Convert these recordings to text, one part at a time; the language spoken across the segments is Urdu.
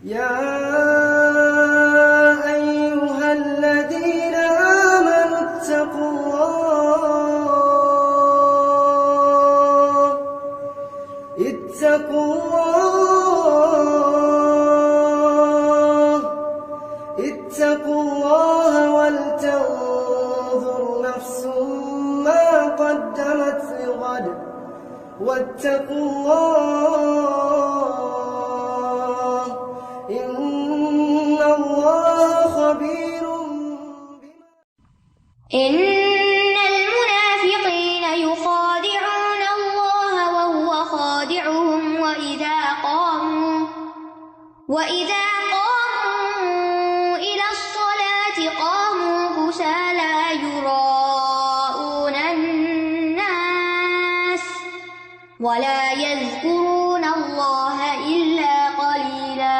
یا ایھا الذین آمنوا اتقوا اللہ ولتنظر نفس ما قدمت لغد واتقوا اللہ ان اللہ خبیر ان المنافقین یخادعون اللہ وهو خادعهم وإذا قاموا إلى الصلاة قاموا كسالى يراءون الناس ولا يذكرون الله إلا قليلا.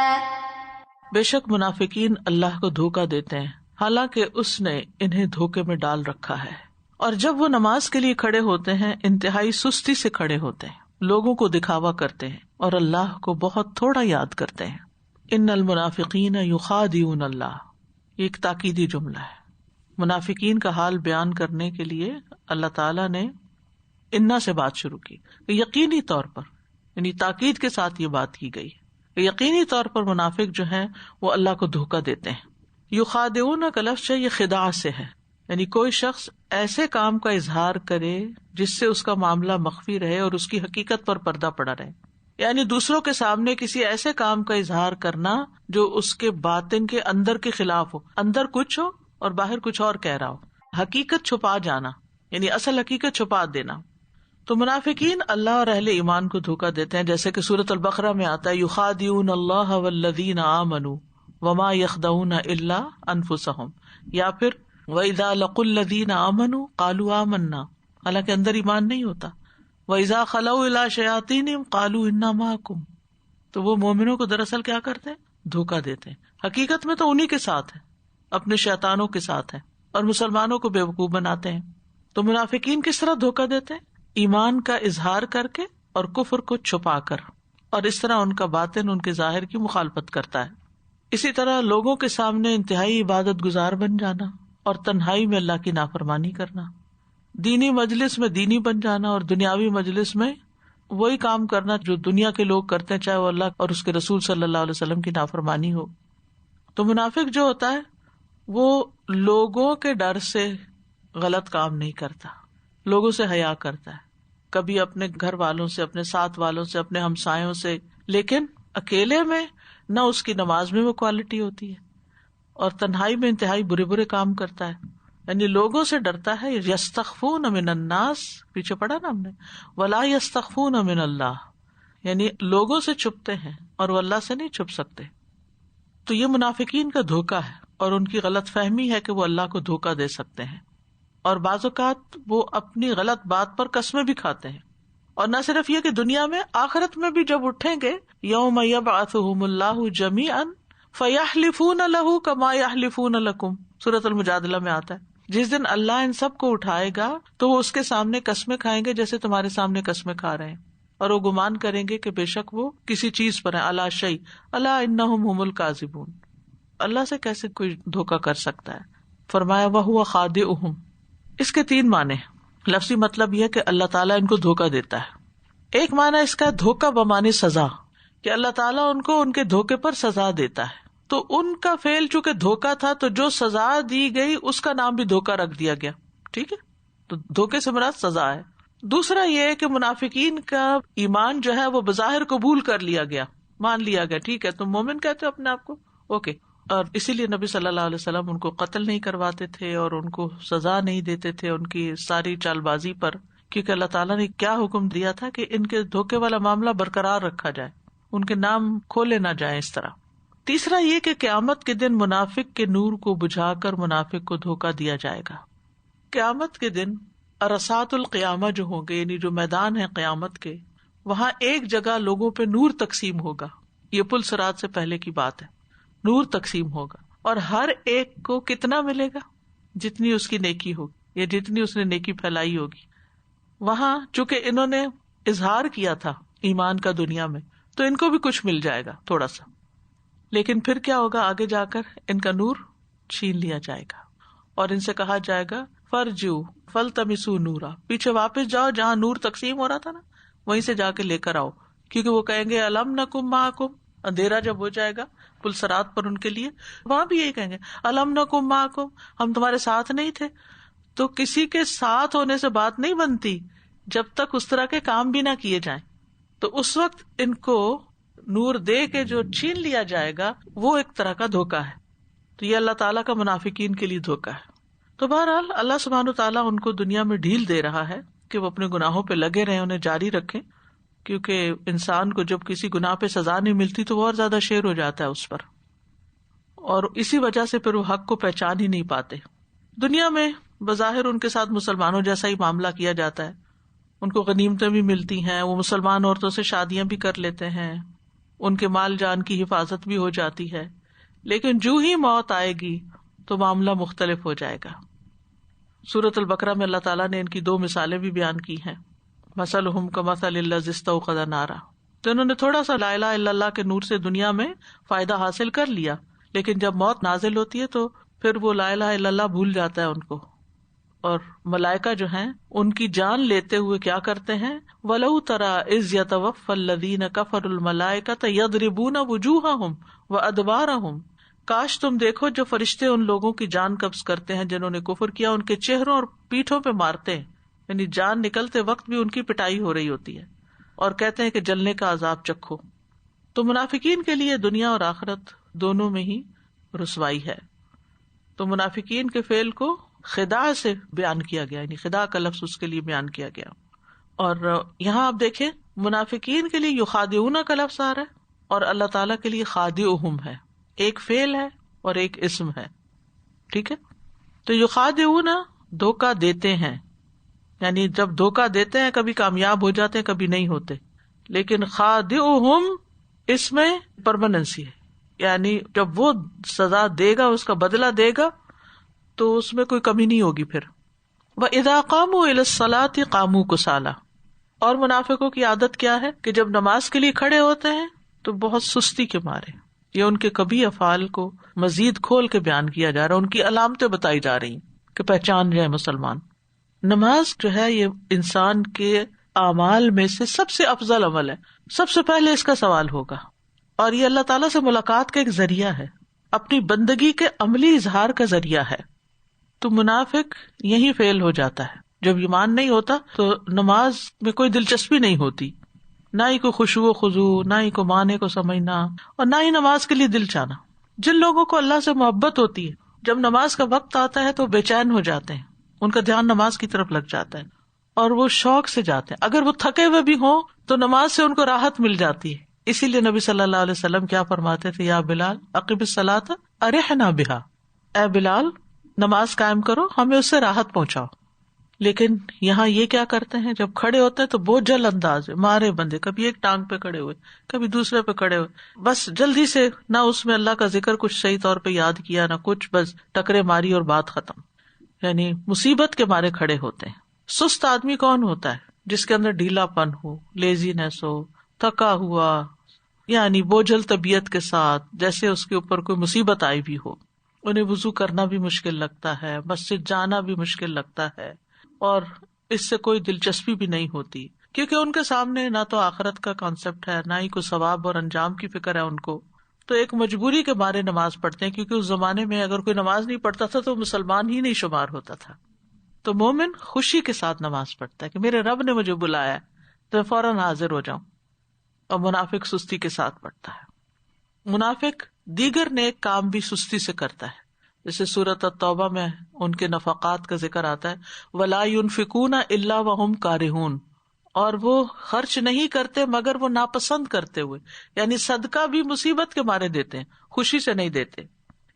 بے شک منافقین اللہ کو دھوکہ دیتے ہیں حالانکہ اس نے انہیں دھوکے میں ڈال رکھا ہے، اور جب وہ نماز کے لیے کھڑے ہوتے ہیں انتہائی سستی سے کھڑے ہوتے ہیں، لوگوں کو دکھاوا کرتے ہیں اور اللہ کو بہت تھوڑا یاد کرتے ہیں. ان المنافقین یخادعون اللہ، یہ ایک تاکیدی جملہ ہے. منافقین کا حال بیان کرنے کے لیے اللہ تعالیٰ نے انا سے بات شروع کی. یقینی طور پر، یعنی تاکید کے ساتھ یہ بات کی گئی، یقینی طور پر منافق جو ہیں وہ اللہ کو دھوکہ دیتے ہیں. یخادعون کا لفظ یہ خداع سے ہے، یعنی کوئی شخص ایسے کام کا اظہار کرے جس سے اس کا معاملہ مخفی رہے اور اس کی حقیقت پر پردہ پڑا رہے، یعنی دوسروں کے سامنے کسی ایسے کام کا اظہار کرنا جو اس کے باطن کے اندر کے خلاف ہو، اندر کچھ ہو اور باہر کچھ اور کہہ رہا ہو، حقیقت چھپا جانا، یعنی اصل حقیقت چھپا دینا. تو منافقین اللہ اور اہل ایمان کو دھوکہ دیتے ہیں، جیسے کہ سورۃ البقرہ میں آتا ہے یخادعون اللہ والذین آمنوا وما یخدعون الا انفسهم، یا پھر وَإِذَا لَقُوا الَّذِينَ آمَنُوا قَالُوا آمَنَّا، حالانکہ اندر ایمان نہیں ہوتا. وَإِذَا خَلَوْا إِلَىٰ شَيَاطِينِهِمْ قَالُوا إِنَّا مَعَكُمْ، تو وہ مومنوں کو دراصل کیا کرتے ہیں؟ دھوکہ دیتے ہیں. حقیقت میں تو انہی کے ساتھ ہے، اپنے شیطانوں کے ساتھ ہے، اور مسلمانوں کو بیوقوف بناتے ہیں. تو منافقین کس طرح دھوکہ دیتے ہیں؟ ایمان کا اظہار کر کے اور کفر کو چھپا کر، اور اس طرح ان کا باطن ان کے ظاہر کی مخالفت کرتا ہے. اسی طرح لوگوں کے سامنے انتہائی عبادت گزار بن جانا اور تنہائی میں اللہ کی نافرمانی کرنا، دینی مجلس میں دینی بن جانا اور دنیاوی مجلس میں وہی کام کرنا جو دنیا کے لوگ کرتے ہیں، چاہے وہ اللہ اور اس کے رسول صلی اللہ علیہ وسلم کی نافرمانی ہو. تو منافق جو ہوتا ہے وہ لوگوں کے ڈر سے غلط کام نہیں کرتا، لوگوں سے حیا کرتا ہے، کبھی اپنے گھر والوں سے، اپنے ساتھ والوں سے، اپنے ہمسایوں سے، لیکن اکیلے میں نہ اس کی نماز میں وہ کوالٹی ہوتی ہے، اور تنہائی میں انتہائی برے برے کام کرتا ہے، یعنی لوگوں سے ڈرتا ہے. یستخفون من الناس، پیچھے پڑھا نا ہم نے، ولا یستخفون من اللہ، یعنی لوگوں سے چھپتے ہیں اور وہ اللہ سے نہیں چھپ سکتے. تو یہ منافقین کا دھوکہ ہے، اور ان کی غلط فہمی ہے کہ وہ اللہ کو دھوکہ دے سکتے ہیں، اور بعض اوقات وہ اپنی غلط بات پر قسمیں بھی کھاتے ہیں. اور نہ صرف یہ کہ دنیا میں، آخرت میں بھی جب اٹھیں گے، یوم یبعثہم اللہ جمیعا فیحلفون لہ کما یحلفون لکم، سورۃ المجادلہ میں آتا ہے، جس دن اللہ ان سب کو اٹھائے گا تو وہ اس کے سامنے قسمیں کھائیں گے جیسے تمہارے سامنے قسمیں کھا رہے ہیں، اور وہ گمان کریں گے کہ بے شک وہ کسی چیز پر ہیں، الا شیء الا انہم ھم الکاذبون. اللہ سے کیسے کوئی دھوکہ کر سکتا ہے؟ فرمایا وہو خادعہم. اس کے 3 معنی. لفظی مطلب یہ کہ اللہ تعالیٰ ان کو دھوکہ دیتا ہے. ایک معنی اس کا دھوکہ بمعنی سزا، کہ اللہ تعالیٰ ان کو ان کے دھوکے پر سزا دیتا ہے. تو ان کا فعل چونکہ دھوکہ تھا تو جو سزا دی گئی اس کا نام بھی دھوکہ رکھ دیا گیا. ٹھیک ہے، تو دھوکے سے مراد سزا ہے. دوسرا یہ کہ منافقین کا ایمان جو ہے وہ بظاہر قبول کر لیا گیا، مان لیا گیا، ٹھیک ہے تم مومن کہتے ہو اپنے آپ کو، اوکے. اور اسی لیے نبی صلی اللہ علیہ وسلم ان کو قتل نہیں کرواتے تھے اور ان کو سزا نہیں دیتے تھے ان کی ساری چال بازی پر، کیونکہ اللہ تعالیٰ نے کیا حکم دیا تھا کہ ان کے دھوکے والا معاملہ برقرار رکھا جائے، ان کے نام کھولے نہ جائیں اس طرح. تیسرا یہ کہ قیامت کے دن منافق کے نور کو بجھا کر منافق کو دھوکہ دیا جائے گا. قیامت کے دن عرصات القیامہ جو ہوں گے، یعنی جو میدان ہے قیامت کے، وہاں ایک جگہ لوگوں پہ نور تقسیم ہوگا. یہ پل صراط سے پہلے کی بات ہے. نور تقسیم ہوگا اور ہر ایک کو کتنا ملے گا؟ جتنی اس کی نیکی ہوگی یا جتنی اس نے نیکی پھیلائی ہوگی. وہاں چونکہ انہوں نے اظہار کیا تھا ایمان کا دنیا میں، تو ان کو بھی کچھ مل جائے گا تھوڑا سا. لیکن پھر کیا ہوگا؟ آگے جا کر ان کا نور چھین لیا جائے گا اور ان سے کہا جائے گا فرجو فلتمسوا نورا، پیچھے واپس جاؤ جہاں نور تقسیم ہو رہا تھا نا، وہیں سے جا کے لے کر آؤ، کیونکہ وہ کہیں گے الم نکم معکم، اندھیرا جب ہو جائے گا پلسرات پر ان کے لیے، وہاں بھی یہی کہیں گے الم نکم معکم، ہم تمہارے ساتھ نہیں تھے۔ تو کسی کے ساتھ ہونے سے بات نہیں بنتی جب تک اس طرح کے کام بھی نہ کیے جائیں۔ تو اس وقت ان کو نور دے کے جو چھین لیا جائے گا وہ ایک طرح کا دھوکا ہے۔ تو یہ اللہ تعالیٰ کا منافقین کے لیے دھوکا ہے۔ تو بہرحال اللہ سبحانہ تعالیٰ ان کو دنیا میں ڈھیل دے رہا ہے کہ وہ اپنے گناہوں پہ لگے رہیں، انہیں جاری رکھیں، کیونکہ انسان کو جب کسی گناہ پہ سزا نہیں ملتی تو وہ اور زیادہ شیر ہو جاتا ہے اس پر، اور اسی وجہ سے پھر وہ حق کو پہچان ہی نہیں پاتے۔ دنیا میں بظاہر ان کے ساتھ مسلمانوں جیسا ہی معاملہ کیا جاتا ہے، ان کو غنیمتیں بھی ملتی ہیں، وہ مسلمان عورتوں سے شادیاں بھی کر لیتے ہیں، ان کے مال جان کی حفاظت بھی ہو جاتی ہے، لیکن جو ہی موت آئے گی تو معاملہ مختلف ہو جائے گا۔ سورۃ البقرہ میں اللہ تعالیٰ نے ان کی 2 مثالیں بھی بیان کی ہیں، مثلہم کمثل الذی استوقد نارا، تو انہوں نے تھوڑا سا لا الہ الا اللہ کے نور سے دنیا میں فائدہ حاصل کر لیا، لیکن جب موت نازل ہوتی ہے تو پھر وہ لا الہ الا اللہ بھول جاتا ہے ان کو، اور ملائکہ جو ہیں ان کی جان لیتے ہوئے کیا کرتے ہیں، وَلَوْ تَرَىٰ إِذْ يَتَوَفَّى الَّذِينَ كَفَرُوا الْمَلَائِكَةَ يَضْرِبُونَ وُجُوهَهُمْ وَأَدْبَارَهُمْ، کاش تم دیکھو جو فرشتے ان لوگوں کی جان قبض کرتے ہیں جنہوں نے کفر کیا، ان کے چہروں اور پیٹھوں پہ مارتے ہیں، یعنی جان نکلتے وقت بھی ان کی پٹائی ہو رہی ہوتی ہے، اور کہتے ہیں کہ جلنے کا عذاب چکھو۔ تو منافقین کے لیے دنیا اور آخرت دونوں میں ہی رسوائی ہے۔ تو منافقین کے فعل کو خداع سے بیان کیا گیا، یعنی خداع کا لفظ اس کے لیے بیان کیا گیا۔ اور یہاں آپ دیکھیں منافقین کے لیے یخادعون کا لفظ آ رہا ہے اور اللہ تعالیٰ کے لیے خادعہم ہے، ایک فعل ہے اور ایک اسم ہے، ٹھیک ہے۔ تو یخادعون دھوکا دیتے ہیں، یعنی جب دھوکا دیتے ہیں کبھی کامیاب ہو جاتے ہیں کبھی نہیں ہوتے، لیکن خادعہم اس میں پرماننسی ہے، یعنی جب وہ سزا دے گا، اس کا بدلہ دے گا تو اس میں کوئی کمی نہیں ہوگی پھر۔ وَإِذَا قَامُوا إِلَى الصَّلَاةِ قَامُوا كُسَالَىٰ، اور منافقوں کی عادت کیا ہے کہ جب نماز کے لیے کھڑے ہوتے ہیں تو بہت سستی کے مارے، یہ ان کے کبھی افعال کو مزید کھول کے بیان کیا جا رہا ہے، ان کی علامتیں بتائی جا رہی ہیں کہ پہچان جائے مسلمان۔ نماز جو ہے یہ انسان کے اعمال میں سے سب سے افضل عمل ہے، سب سے پہلے اس کا سوال ہوگا، اور یہ اللہ تعالیٰ سے ملاقات کا ایک ذریعہ ہے، اپنی بندگی کے عملی اظہار کا ذریعہ ہے۔ تو منافق یہی فیل ہو جاتا ہے، جب ایمان نہیں ہوتا تو نماز میں کوئی دلچسپی نہیں ہوتی، نہ ہی کوئی خشوع و خضوع، نہ ہی کوئی معنی کو سمجھنا، اور نہ ہی نماز کے لیے دل چاہنا۔ جن لوگوں کو اللہ سے محبت ہوتی ہے جب نماز کا وقت آتا ہے تو بے چین ہو جاتے ہیں، ان کا دھیان نماز کی طرف لگ جاتا ہے اور وہ شوق سے جاتے ہیں، اگر وہ تھکے ہوئے بھی ہوں تو نماز سے ان کو راحت مل جاتی ہے۔ اسی لیے نبی صلی اللہ علیہ وسلم کیا فرماتے تھے، یا بلال اقم الصلاۃ ارحنا بہا، اے بلال نماز قائم کرو، ہمیں اس سے راحت پہنچاؤ۔ لیکن یہاں یہ کیا کرتے ہیں، جب کھڑے ہوتے ہیں تو بوجھل انداز ہے، مارے بندے، کبھی ایک ٹانگ پہ کھڑے ہوئے کبھی دوسرے پہ کھڑے ہوئے، بس جلدی سے نہ اس میں اللہ کا ذکر کچھ صحیح طور پہ یاد کیا نہ کچھ، بس ٹکرے ماری اور بات ختم، یعنی مصیبت کے مارے کھڑے ہوتے ہیں۔ سست آدمی کون ہوتا ہے؟ جس کے اندر ڈھیلا پن ہو، لیزینس ہو، تھکا ہوا، یعنی بوجھل طبیعت کے ساتھ، جیسے اس کے اوپر کوئی مصیبت آئی بھی ہو، انہیں وضو کرنا بھی مشکل لگتا ہے، مسجد جانا بھی مشکل لگتا ہے، اور اس سے کوئی دلچسپی بھی نہیں ہوتی، کیونکہ ان کے سامنے نہ تو آخرت کا کانسیپٹ ہے، نہ ہی کوئی ثواب اور انجام کی فکر ہے ان کو، تو ایک مجبوری کے مارے نماز پڑھتے ہیں، کیونکہ اس زمانے میں اگر کوئی نماز نہیں پڑھتا تھا تو مسلمان ہی نہیں شمار ہوتا تھا۔ تو مومن خوشی کے ساتھ نماز پڑھتا ہے کہ میرے رب نے مجھے بلایا تو میں فوراً حاضر ہو جاؤں، اور منافق سستی کے ساتھ پڑھتا ہے۔ منافق دیگر نیک کام بھی سستی سے کرتا ہے، جیسے سورۃ التوبہ میں ان کے نفقات کا ذکر آتا ہے، وَلَا يُنْفِقُونَ إِلَّا وَهُمْ كَارِهُونَ، اور وہ خرچ نہیں کرتے مگر وہ ناپسند کرتے ہوئے، یعنی صدقہ بھی مصیبت کے مارے دیتے ہیں، خوشی سے نہیں دیتے۔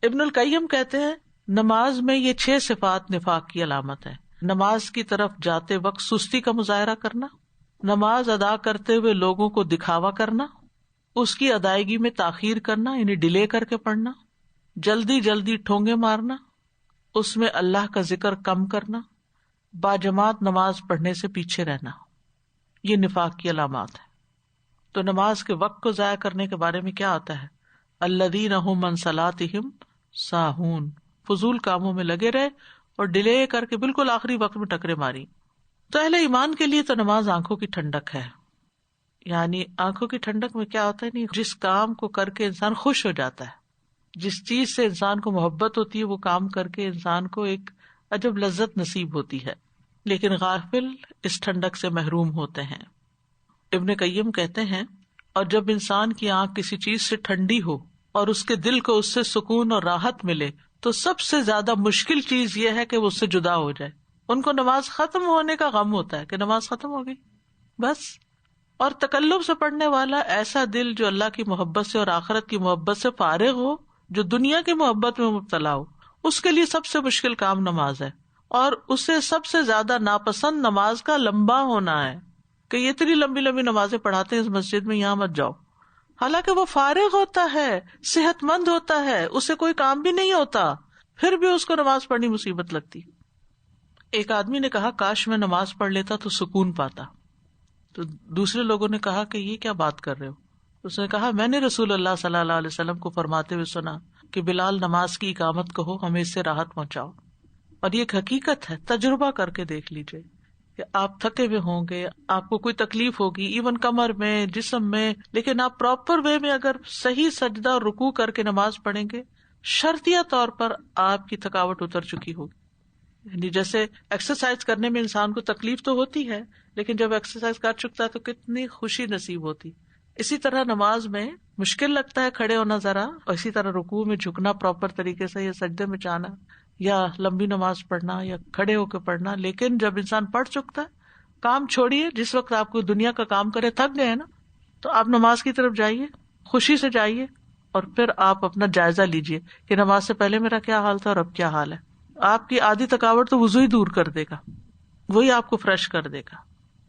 ابن القیم کہتے ہیں نماز میں یہ 6 صفات نفاق کی علامت ہے۔ نماز کی طرف جاتے وقت سستی کا مظاہرہ کرنا، نماز ادا کرتے ہوئے لوگوں کو دکھاوا کرنا، اس کی ادائیگی میں تاخیر کرنا یعنی ڈیلے کر کے پڑھنا، جلدی جلدی ٹھونگے مارنا، اس میں اللہ کا ذکر کم کرنا، باجماعت نماز پڑھنے سے پیچھے رہنا، یہ نفاق کی علامات ہے۔ تو نماز کے وقت کو ضائع کرنے کے بارے میں کیا آتا ہے؟ الذین هم عن صلاتهم ساہون، فضول کاموں میں لگے رہے اور ڈیلے کر کے بالکل آخری وقت میں ٹکرے ماری. تو اہل ایمان کے لیے تو نماز آنکھوں کی ٹھنڈک ہے. یعنی آنکھوں کی ٹھنڈک میں کیا ہوتا ہے، نہیں جس کام کو کر کے انسان خوش ہو جاتا ہے، جس چیز سے انسان کو محبت ہوتی ہے، وہ کام کر کے انسان کو ایک عجب لذت نصیب ہوتی ہے. لیکن غافل اس ٹھنڈک سے محروم ہوتے ہیں. ابن قیم کہتے ہیں، اور جب انسان کی آنکھ کسی چیز سے ٹھنڈی ہو اور اس کے دل کو اس سے سکون اور راحت ملے تو سب سے زیادہ مشکل چیز یہ ہے کہ وہ اس سے جدا ہو جائے. ان کو نماز ختم ہونے کا غم ہوتا ہے کہ نماز ختم ہو گئی بس. اور تکلف سے پڑھنے والا ایسا دل جو اللہ کی محبت سے اور آخرت کی محبت سے فارغ ہو، جو دنیا کی محبت میں مبتلا ہو، اس کے لیے سب سے مشکل کام نماز ہے. اور اسے سب سے زیادہ ناپسند نماز کا لمبا ہونا ہے کہ یہ اتنی لمبی لمبی نمازیں پڑھاتے ہیں اس مسجد میں، یہاں مت جاؤ. حالانکہ وہ فارغ ہوتا ہے، صحت مند ہوتا ہے، اسے کوئی کام بھی نہیں ہوتا، پھر بھی اس کو نماز پڑھنی مصیبت لگتی. ایک آدمی نے کہا کاش میں نماز پڑھ لیتا تو سکون پاتا. تو دوسرے لوگوں نے کہا کہ یہ کیا بات کر رہے ہو؟ اس نے کہا میں نے رسول اللہ صلی اللہ علیہ وسلم کو فرماتے ہوئے سنا کہ بلال نماز کی اقامت کہو، ہمیں اس سے راحت پہنچاؤ. اور یہ ایک حقیقت ہے، تجربہ کر کے دیکھ لیجئے کہ آپ تھکے ہوئے ہوں گے، آپ کو کوئی تکلیف ہوگی ایون کمر میں، جسم میں، لیکن آپ پراپر وے میں اگر صحیح سجدہ اور رکوع کر کے نماز پڑھیں گے، شرطیہ طور پر آپ کی تھکاوٹ اتر چکی ہوگی. یعنی جیسے ایکسرسائز کرنے میں انسان کو تکلیف تو ہوتی ہے، لیکن جب ایکسرسائز کر چکتا ہے تو کتنی خوشی نصیب ہوتی. اسی طرح نماز میں مشکل لگتا ہے کھڑے ہونا ذرا، اور اسی طرح رکوع میں جھکنا پراپر طریقے سے، یا سجدے میں جانا، یا لمبی نماز پڑھنا، یا کھڑے ہو کے پڑھنا. لیکن جب انسان پڑھ چکتا ہے، کام چھوڑیے. جس وقت آپ کو دنیا کا کام کرے تھک گئے نا، تو آپ نماز کی طرف جائیے، خوشی سے جائیے، اور پھر آپ اپنا جائزہ لیجئے کہ نماز سے پہلے میرا کیا حال تھا اور اب کیا حال ہے. آپ کی آدھی تھکاوٹ تو وضو ہی دور کر دے گا، وہی آپ کو فریش کر دے گا،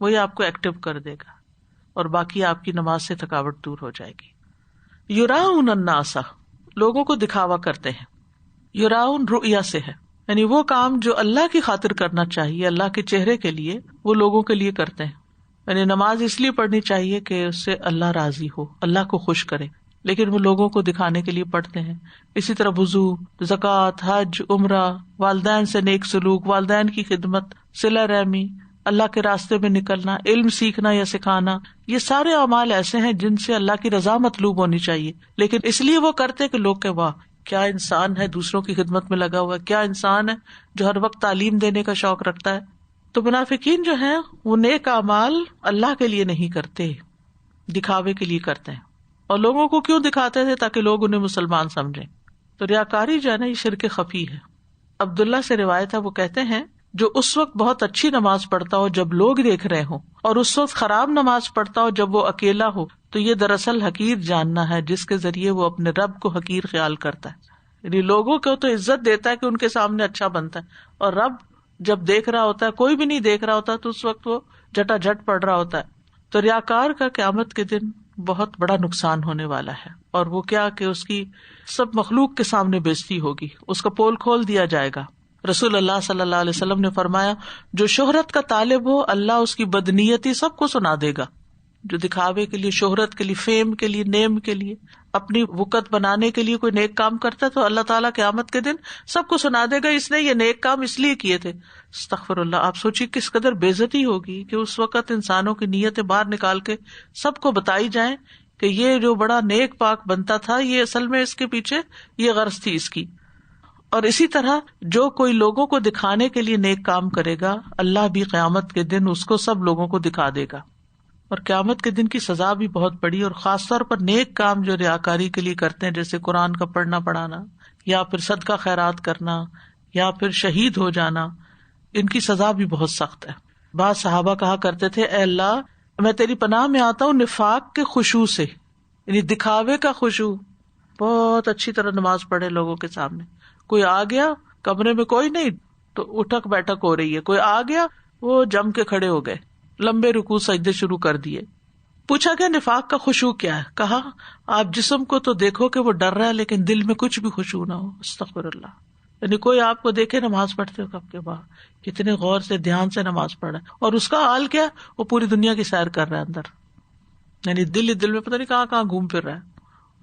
وہی آپ کو ایکٹیو کر دے گا، اور باقی آپ کی نماز سے تھکاوٹ دور ہو جائے گی. یراؤن الناس، لوگوں کو دکھاوا کرتے ہیں. یراؤن رؤیا سے ہے، یعنی وہ کام جو اللہ کی خاطر کرنا چاہیے، اللہ کے چہرے کے لیے، وہ لوگوں کے لیے کرتے ہیں. یعنی نماز اس لیے پڑھنی چاہیے کہ اس سے اللہ راضی ہو، اللہ کو خوش کرے، لیکن وہ لوگوں کو دکھانے کے لیے پڑھتے ہیں. اسی طرح وضو، زکوٰۃ، حج، عمرہ، والدین سے نیک سلوک، والدین کی خدمت، صلہ رحمی، اللہ کے راستے میں نکلنا، علم سیکھنا یا سکھانا، یہ سارے اعمال ایسے ہیں جن سے اللہ کی رضا مطلوب ہونی چاہیے. لیکن اس لیے وہ کرتے کہ لوگ کہ واہ کیا انسان ہے، دوسروں کی خدمت میں لگا ہوا ہے، کیا انسان ہے جو ہر وقت تعلیم دینے کا شوق رکھتا ہے. تو منافقین جو ہیں وہ نیک اعمال اللہ کے لیے نہیں کرتے، دکھاوے کے لیے کرتے ہیں. اور لوگوں کو کیوں دکھاتے تھے؟ تاکہ لوگ انہیں مسلمان سمجھیں. تو ریاکاری جو ہے نا، یہ شرک خفی ہے. عبداللہ سے روایت ہے، وہ کہتے ہیں جو اس وقت بہت اچھی نماز پڑھتا ہو جب لوگ دیکھ رہے ہوں، اور اس وقت خراب نماز پڑھتا ہو جب وہ اکیلا ہو، تو یہ دراصل حقیر جاننا ہے جس کے ذریعے وہ اپنے رب کو حقیر خیال کرتا ہے. یعنی لوگوں کو تو عزت دیتا ہے کہ ان کے سامنے اچھا بنتا ہے، اور رب جب دیکھ رہا ہوتا ہے، کوئی بھی نہیں دیکھ رہا ہوتا، تو اس وقت وہ جٹا جٹ پڑ رہا ہوتا ہے. تو ریاکار کا قیامت کے دن بہت بڑا نقصان ہونے والا ہے. اور وہ کیا کہ اس کی سب مخلوق کے سامنے بےزتی ہوگی، اس کا پول کھول دیا جائے گا. رسول اللہ صلی اللہ علیہ وسلم نے فرمایا جو شہرت کا طالب ہو، اللہ اس کی بدنیتی سب کو سنا دے گا. جو دکھاوے کے لیے، شہرت کے لیے، فیم کے لیے، نیم کے لیے، اپنی وقت بنانے کے لیے کوئی نیک کام کرتا ہے، تو اللہ تعالیٰ قیامت کے دن سب کو سنا دے گا اس نے یہ نیک کام اس لیے کیے تھے. استغفر اللہ. آپ سوچیے کس قدر بےزتی ہوگی کہ اس وقت انسانوں کی نیتیں باہر نکال کے سب کو بتائی جائیں کہ یہ جو بڑا نیک پاک بنتا تھا، یہ اصل میں اس کے پیچھے یہ غرض تھی اس کی. اور اسی طرح جو کوئی لوگوں کو دکھانے کے لیے نیک کام کرے گا، اللہ بھی قیامت کے دن اس کو سب لوگوں کو دکھا دے گا. اور قیامت کے دن کی سزا بھی بہت بڑی، اور خاص طور پر نیک کام جو ریاکاری کے لیے کرتے ہیں، جیسے قرآن کا پڑھنا پڑھانا، یا پھر صدقہ خیرات کرنا، یا پھر شہید ہو جانا، ان کی سزا بھی بہت سخت ہے. بعض صحابہ کہا کرتے تھے اے اللہ میں تیری پناہ میں آتا ہوں نفاق کے خشوع سے، یعنی دکھاوے کا خشوع. بہت اچھی طرح نماز پڑھے لوگوں کے سامنے، کوئی آ گیا کمرے میں کوئی نہیں تو اٹھک بیٹھک ہو رہی ہے، کوئی آ گیا وہ جم کے کھڑے ہو گئے، لمبے رکوع سجدے شروع کر دیے. پوچھا کہ نفاق کا خشوع کیا ہے؟ کہا آپ جسم کو تو دیکھو کہ وہ ڈر رہا ہے لیکن دل میں کچھ بھی خشوع نہ ہو. استغفر اللہ. یعنی کوئی آپ کو دیکھے نماز پڑھتے ہو کب کے بعد کتنے غور سے دھیان سے نماز پڑھ رہا ہے، اور اس کا حال کیا، وہ پوری دنیا کی سیر کر رہا ہے اندر، یعنی دل میں پتہ نہیں کہاں کہاں گھوم پھر رہا ہے،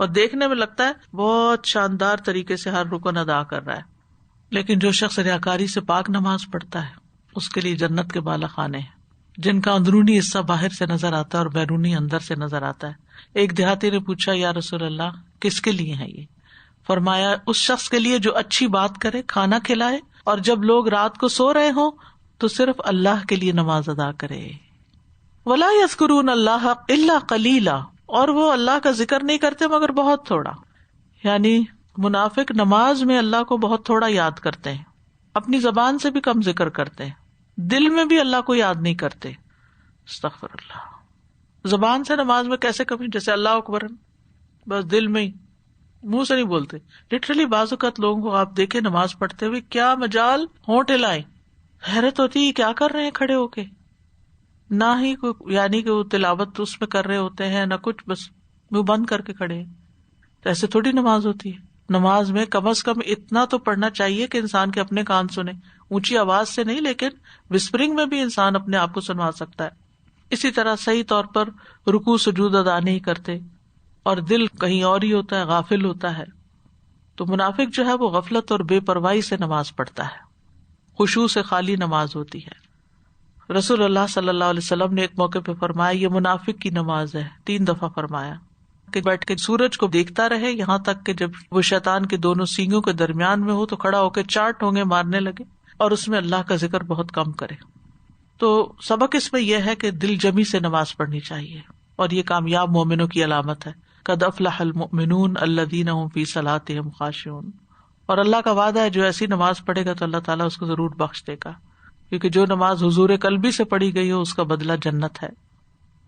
اور دیکھنے میں لگتا ہے بہت شاندار طریقے سے ہر رکن ادا کر رہا ہے، لیکن جو شخص ریاکاری سے پاک نماز پڑھتا ہے اس کے لیے جنت کے بالا خانے ہیں، جن کا اندرونی حصہ باہر سے نظر آتا ہے اور بیرونی اندر سے نظر آتا ہے۔ ایک دیہاتی نے پوچھا، یا رسول اللہ کس کے لیے ہے یہ؟ فرمایا اس شخص کے لیے جو اچھی بات کرے، کھانا کھلائے، اور جب لوگ رات کو سو رہے ہوں تو صرف اللہ کے لیے نماز ادا کرے۔ وَلَا يَذْكُرُونَ اللَّهَ إِلَّا قَلِيلًا، اور وہ اللہ کا ذکر نہیں کرتے مگر بہت تھوڑا۔ یعنی منافق نماز میں اللہ کو بہت تھوڑا یاد کرتے ہیں، اپنی زبان سے بھی کم ذکر کرتے ہیں، دل میں بھی اللہ کو یاد نہیں کرتے۔ استغفر اللہ۔ زبان سے نماز میں کیسے کمی؟ جیسے اللہ اکبر، بس دل میں ہی، منہ سے نہیں بولتے۔ لٹرلی بعض اوقات لوگوں کو آپ دیکھیں نماز پڑھتے ہوئے کیا مجال ہونٹ ہلائیں، حیرت ہوتی ہے کیا کر رہے ہیں کھڑے ہو کے، نہ ہی کوئی یعنی کہ وہ تلاوت اس میں کر رہے ہوتے ہیں نہ کچھ، بس منہ بند کر کے کھڑے ہیں۔ تو ایسے تھوڑی نماز ہوتی ہے۔ نماز میں کم از کم اتنا تو پڑھنا چاہیے کہ انسان کے اپنے کان سنے، اونچی آواز سے نہیں لیکن وسپرنگ میں بھی انسان اپنے آپ کو سنوا سکتا ہے۔ اسی طرح صحیح طور پر رکوع سجود ادا نہیں کرتے اور دل کہیں اور ہی ہوتا ہے، غافل ہوتا ہے۔ تو منافق جو ہے وہ غفلت اور بے پرواہی سے نماز پڑھتا ہے، خشوع سے خالی نماز ہوتی ہے۔ رسول اللہ صلی اللہ علیہ وسلم نے ایک موقع پہ فرمایا یہ منافق کی نماز ہے، 3 دفعہ فرمایا کہ بیٹھ کے سورج کو دیکھتا رہے یہاں تک کہ جب وہ شیطان کے دونوں سینگوں کے درمیان میں ہو تو کھڑا ہو کے 4 ٹونگے مارنے لگے، اور اس میں اللہ کا ذکر بہت کم کرے۔ تو سبق اس میں یہ ہے کہ دل جمی سے نماز پڑھنی چاہیے، اور یہ کامیاب مومنوں کی علامت ہے۔ قد افلح المؤمنون الذین هم فی صلاتهم خاشعون، اور اللہ کا وعدہ ہے جو ایسی نماز پڑھے گا تو اللہ تعالیٰ اس کو ضرور بخش دے گا، کیونکہ جو نماز حضور قلبی سے پڑھی گئی ہو اس کا بدلہ جنت ہے۔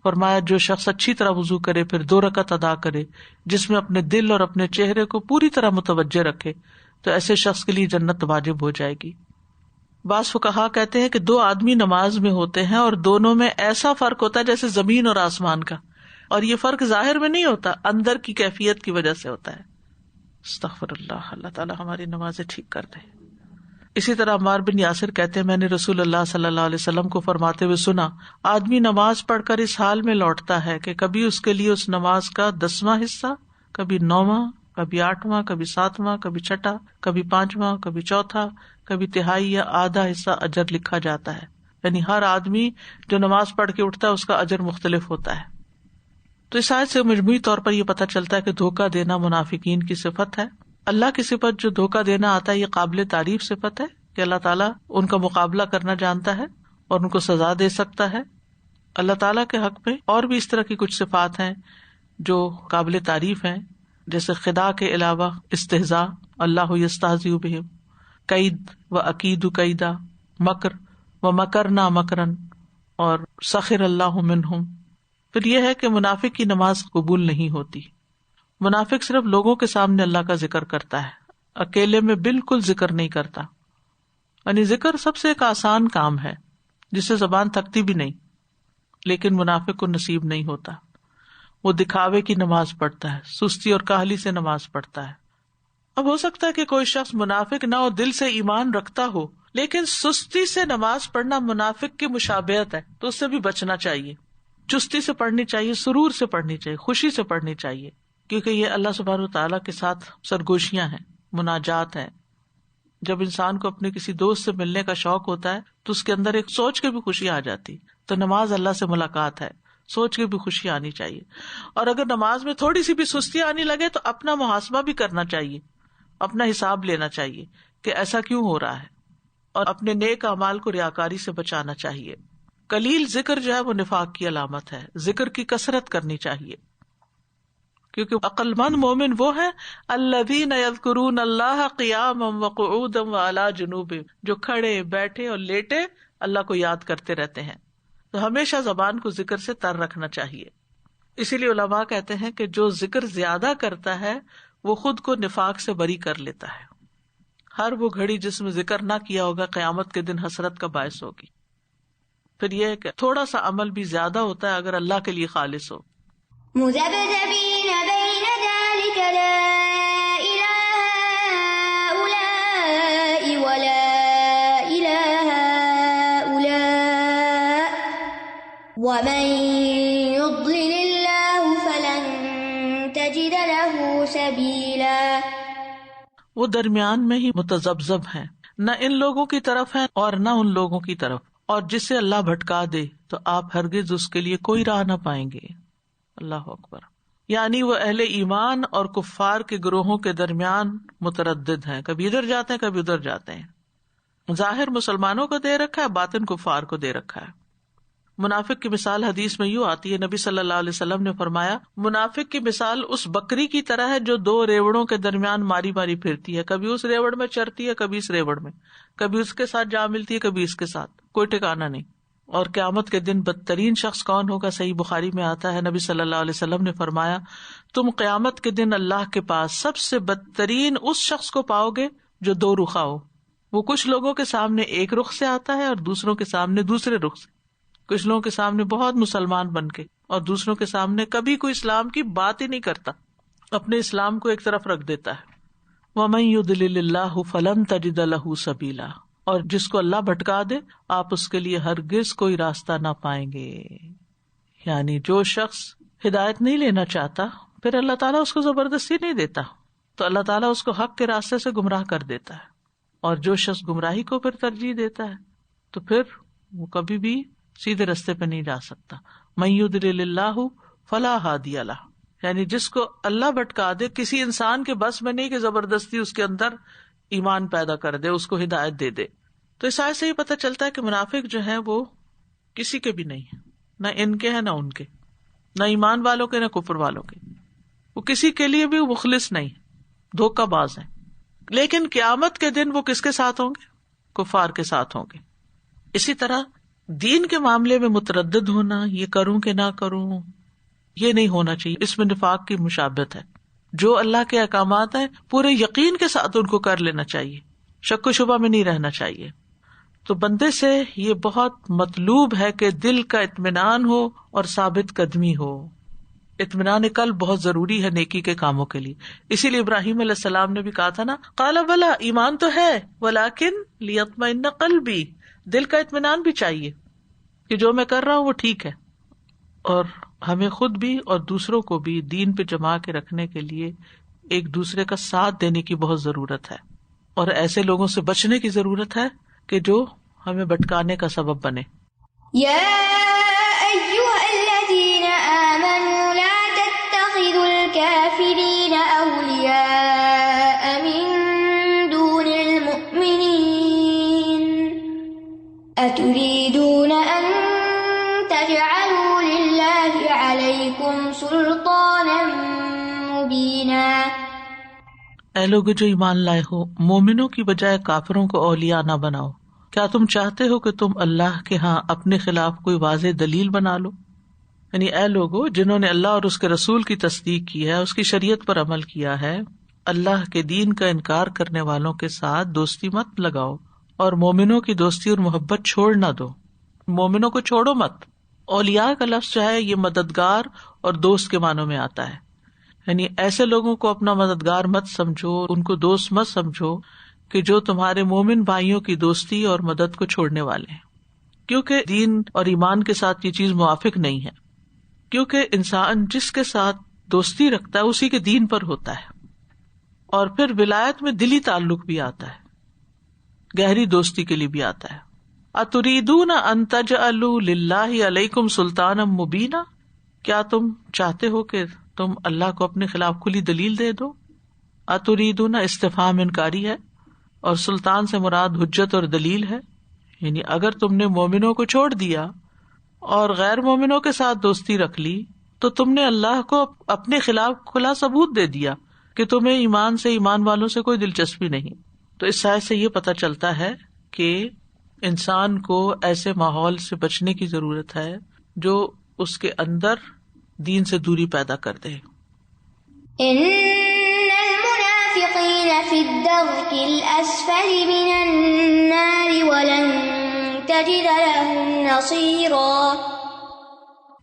فرمایا جو شخص اچھی طرح وضو کرے پھر 2 رکعت ادا کرے جس میں اپنے دل اور اپنے چہرے کو پوری طرح متوجہ رکھے تو ایسے شخص کے لیے جنت واجب ہو جائے گی۔ بعض فقہا کہتے ہیں کہ 2 آدمی نماز میں ہوتے ہیں اور دونوں میں ایسا فرق ہوتا ہے جیسے زمین اور آسمان کا، اور یہ فرق ظاہر میں نہیں ہوتا، اندر کی کیفیت کی وجہ سے ہوتا ہے۔ استغفر اللہ، اللہ تعالیٰ ہماری نمازیں ٹھیک کر دے۔ اسی طرح عمار بن یاسر کہتے ہیں میں نے رسول اللہ صلی اللہ علیہ وسلم کو فرماتے ہوئے سنا، آدمی نماز پڑھ کر اس حال میں لوٹتا ہے کہ کبھی اس کے لیے اس نماز کا 10واں حصہ، کبھی 9واں، کبھی 8واں، کبھی 7واں، کبھی 6واں، کبھی 5واں، کبھی 4تھا، کبھی تہائی یا آدھا حصہ اجر لکھا جاتا ہے۔ یعنی ہر آدمی جو نماز پڑھ کے اٹھتا ہے اس کا اجر مختلف ہوتا ہے۔ تو اس آیت سے مجموعی طور پر یہ پتہ چلتا ہے کہ دھوکہ دینا منافقین کی صفت ہے۔ اللہ کی صفت جو دھوکہ دینا آتا ہے یہ قابل تعریف صفت ہے کہ اللہ تعالیٰ ان کا مقابلہ کرنا جانتا ہے اور ان کو سزا دے سکتا ہے۔ اللہ تعالیٰ کے حق میں اور بھی اس طرح کی کچھ صفات ہیں جو قابل تعریف ہیں، جیسے خدا کے علاوہ استہزاء، اللہ یستہزئ بہم، کید و اکید کیدا، مکر و مکرنا مکرن، اور سخر اللہ منہم۔ پھر یہ ہے کہ منافق کی نماز قبول نہیں ہوتی۔ منافق صرف لوگوں کے سامنے اللہ کا ذکر کرتا ہے، اکیلے میں بالکل ذکر نہیں کرتا۔ یعنی ذکر سب سے ایک آسان کام ہے جس سے زبان تھکتی بھی نہیں، لیکن منافق کو نصیب نہیں ہوتا۔ وہ دکھاوے کی نماز پڑھتا ہے، سستی اور کاہلی سے نماز پڑھتا ہے۔ اب ہو سکتا ہے کہ کوئی شخص منافق نہ ہو، دل سے ایمان رکھتا ہو، لیکن سستی سے نماز پڑھنا منافق کی مشابہت ہے، تو اس سے بھی بچنا چاہیے۔ چستی سے پڑھنی چاہیے، سرور سے پڑھنی چاہیے، خوشی سے پڑھنی چاہیے، کیونکہ یہ اللہ سبحانہ وتعالیٰ کے ساتھ سرگوشیاں ہیں، مناجات ہیں۔ جب انسان کو اپنے کسی دوست سے ملنے کا شوق ہوتا ہے تو اس کے اندر ایک سوچ کے بھی خوشی آ جاتی، تو نماز اللہ سے ملاقات ہے، سوچ کے بھی خوشی آنی چاہیے۔ اور اگر نماز میں تھوڑی سی بھی سستی آنے لگے تو اپنا محاسبہ بھی کرنا چاہیے، اپنا حساب لینا چاہیے کہ ایسا کیوں ہو رہا ہے، اور اپنے نیک اعمال کو ریاکاری سے بچانا چاہیے۔ قلیل ذکر جو ہے وہ نفاق کی علامت ہے، ذکر کی کثرت کرنی چاہیے، کیونکہ عقل مند مومن وہ ہے الذین یذکرون اللہ قیاما وقعودا وعلی جنوبہم، جو کھڑے بیٹھے اور لیٹے اللہ کو یاد کرتے رہتے ہیں۔ تو ہمیشہ زبان کو ذکر سے تر رکھنا چاہیے۔ اسی لیے علماء کہتے ہیں کہ جو ذکر زیادہ کرتا ہے وہ خود کو نفاق سے بری کر لیتا ہے۔ ہر وہ گھڑی جس میں ذکر نہ کیا ہوگا قیامت کے دن حسرت کا باعث ہوگی۔ پھر یہ ہے کہ تھوڑا سا عمل بھی زیادہ ہوتا ہے اگر اللہ کے لیے خالص ہو۔ مذبذبین بین ذلک لا الہ ہؤلاء ولا الہ ہؤلاء ومن یضلل اللہ فلن تجد له وہ درمیان میں ہی متذبذب ہیں، نہ ان لوگوں کی طرف ہیں اور نہ ان لوگوں کی طرف، اور جسے اللہ بھٹکا دے تو آپ ہرگز اس کے لیے کوئی راہ نہ پائیں گے. اللہ اکبر. یعنی وہ اہل ایمان اور کفار کے گروہوں کے درمیان متردد ہیں، کبھی ادھر جاتے ہیں کبھی ادھر جاتے ہیں. ظاہر مسلمانوں کو دے رکھا ہے، باطن کفار کو دے رکھا ہے. منافق کی مثال حدیث میں یوں آتی ہے، نبی صلی اللہ علیہ وسلم نے فرمایا منافق کی مثال اس بکری کی طرح ہے جو دو ریوڑوں کے درمیان ماری ماری پھرتی ہے، کبھی اس ریوڑ میں چرتی ہے کبھی اس ریوڑ میں، کبھی اس کے ساتھ جا ملتی ہے کبھی اس کے ساتھ، کوئی ٹھکانا نہیں. اور قیامت کے دن بدترین شخص کون ہوگا؟ صحیح بخاری میں آتا ہے، نبی صلی اللہ علیہ وسلم نے فرمایا تم قیامت کے دن اللہ کے پاس سب سے بدترین اس شخص کو پاؤ گے جو دو رخا ہو. وہ کچھ لوگوں کے سامنے ایک رخ سے آتا ہے اور دوسروں کے سامنے دوسرے رخ سے. کچھ لوگوں کے سامنے بہت مسلمان بن کے اور دوسروں کے سامنے کبھی کوئی اسلام کی بات ہی نہیں کرتا، اپنے اسلام کو ایک طرف رکھ دیتا ہے. وَمَن يُضْلِلِ اللَّهُ فَلَن تَجِدَ لَهُ سَبِيلًا، اور جس کو اللہ بھٹکا دے آپ اس کے لیے ہرگز کوئی راستہ نہ پائیں گے. یعنی جو شخص ہدایت نہیں لینا چاہتا پھر اللہ تعالیٰ اس کو زبردستی نہیں دیتا، تو اللہ تعالیٰ اس کو حق کے راستے سے گمراہ کر دیتا ہے. اور جو شخص گمراہی کو پھر ترجیح دیتا ہے تو پھر وہ کبھی بھی سیدھے رستے پہ نہیں جا سکتا. مَن يُضْلِلِ اللَّهُ فَلَا هَادِيَ لَهُ، یعنی جس کو اللہ بھٹکا دے کسی انسان کے بس میں نہیں کہ زبردستی اس کے اندر ایمان پیدا کر دے، اس کو ہدایت دے دے. تو اس آیت سے یہ پتہ چلتا ہے کہ منافق جو ہیں وہ کسی کے بھی نہیں ہیں، نہ ان کے ہیں نہ ان کے، نہ ایمان والوں کے نہ کفر والوں کے. وہ کسی کے لیے بھی مخلص نہیں، دھوکہ باز ہیں. لیکن قیامت کے دن وہ کس کے ساتھ ہوں گے؟ کفار کے ساتھ ہوں گے. اسی طرح دین کے معاملے میں متردد ہونا، یہ کروں کہ نہ کروں، یہ نہیں ہونا چاہیے. اس میں نفاق کی مشابہت ہے. جو اللہ کے احکامات ہیں پورے یقین کے ساتھ ان کو کر لینا چاہیے، شک و شبہ میں نہیں رہنا چاہیے. تو بندے سے یہ بہت مطلوب ہے کہ دل کا اطمینان ہو اور ثابت قدمی ہو. اطمینان قلب بہت ضروری ہے نیکی کے کاموں کے لیے. اسی لیے ابراہیم علیہ السلام نے بھی کہا تھا نا، قال بلا، ایمان تو ہے، ولکن لیطمئن قلبی، دل کا اطمینان بھی چاہیے کہ جو میں کر رہا ہوں وہ ٹھیک ہے. اور ہمیں خود بھی اور دوسروں کو بھی دین پہ جما کے رکھنے کے لیے ایک دوسرے کا ساتھ دینے کی بہت ضرورت ہے، اور ایسے لوگوں سے بچنے کی ضرورت ہے کہ جو ہمیں بھٹکانے کا سبب بنے. یا ایھا الذین آمنوا لا تتخذوا الکافرین اولیاء من دون المؤمنین اتریدون ان تجعلوا للہ علیکم سلطانا مبینا. اے لوگ جو ایمان لائے ہو، مومنوں کی بجائے کافروں کو اولیاء نہ بناؤ. کیا تم چاہتے ہو کہ تم اللہ کے ہاں اپنے خلاف کوئی واضح دلیل بنا لو؟ یعنی اے لوگو جنہوں نے اللہ اور اس کے رسول کی تصدیق کی ہے، اس کی شریعت پر عمل کیا ہے، اللہ کے دین کا انکار کرنے والوں کے ساتھ دوستی مت لگاؤ اور مومنوں کی دوستی اور محبت چھوڑ نہ دو. مومنوں کو چھوڑو مت. اولیاء کا لفظ جو ہے یہ مددگار اور دوست کے معنوں میں آتا ہے. یعنی ایسے لوگوں کو اپنا مددگار مت سمجھو، ان کو دوست مت سمجھو کہ جو تمہارے مومن بھائیوں کی دوستی اور مدد کو چھوڑنے والے ہیں، کیونکہ دین اور ایمان کے ساتھ یہ چیز موافق نہیں ہے. کیونکہ انسان جس کے ساتھ دوستی رکھتا ہے اسی کے دین پر ہوتا ہے. اور پھر ولایت میں دلی تعلق بھی آتا ہے، گہری دوستی کے لیے بھی آتا ہے. اتریدون ان تجعلوا للہ علیکم سلطانا مبینا، کیا تم چاہتے ہو کہ تم اللہ کو اپنے خلاف کھلی دلیل دے دو؟ اتریدون استفہام انکاری ہے، اور سلطان سے مراد حجت اور دلیل ہے. یعنی اگر تم نے مومنوں کو چھوڑ دیا اور غیر مومنوں کے ساتھ دوستی رکھ لی تو تم نے اللہ کو اپنے خلاف کھلا ثبوت دے دیا کہ تمہیں ایمان سے، ایمان والوں سے کوئی دلچسپی نہیں. تو اس آیت سے یہ پتہ چلتا ہے کہ انسان کو ایسے ماحول سے بچنے کی ضرورت ہے جو اس کے اندر دین سے دوری پیدا کر دے. ان المنافقین فی الدرک الاسفل من النار ولن تجد لهم نصیرا.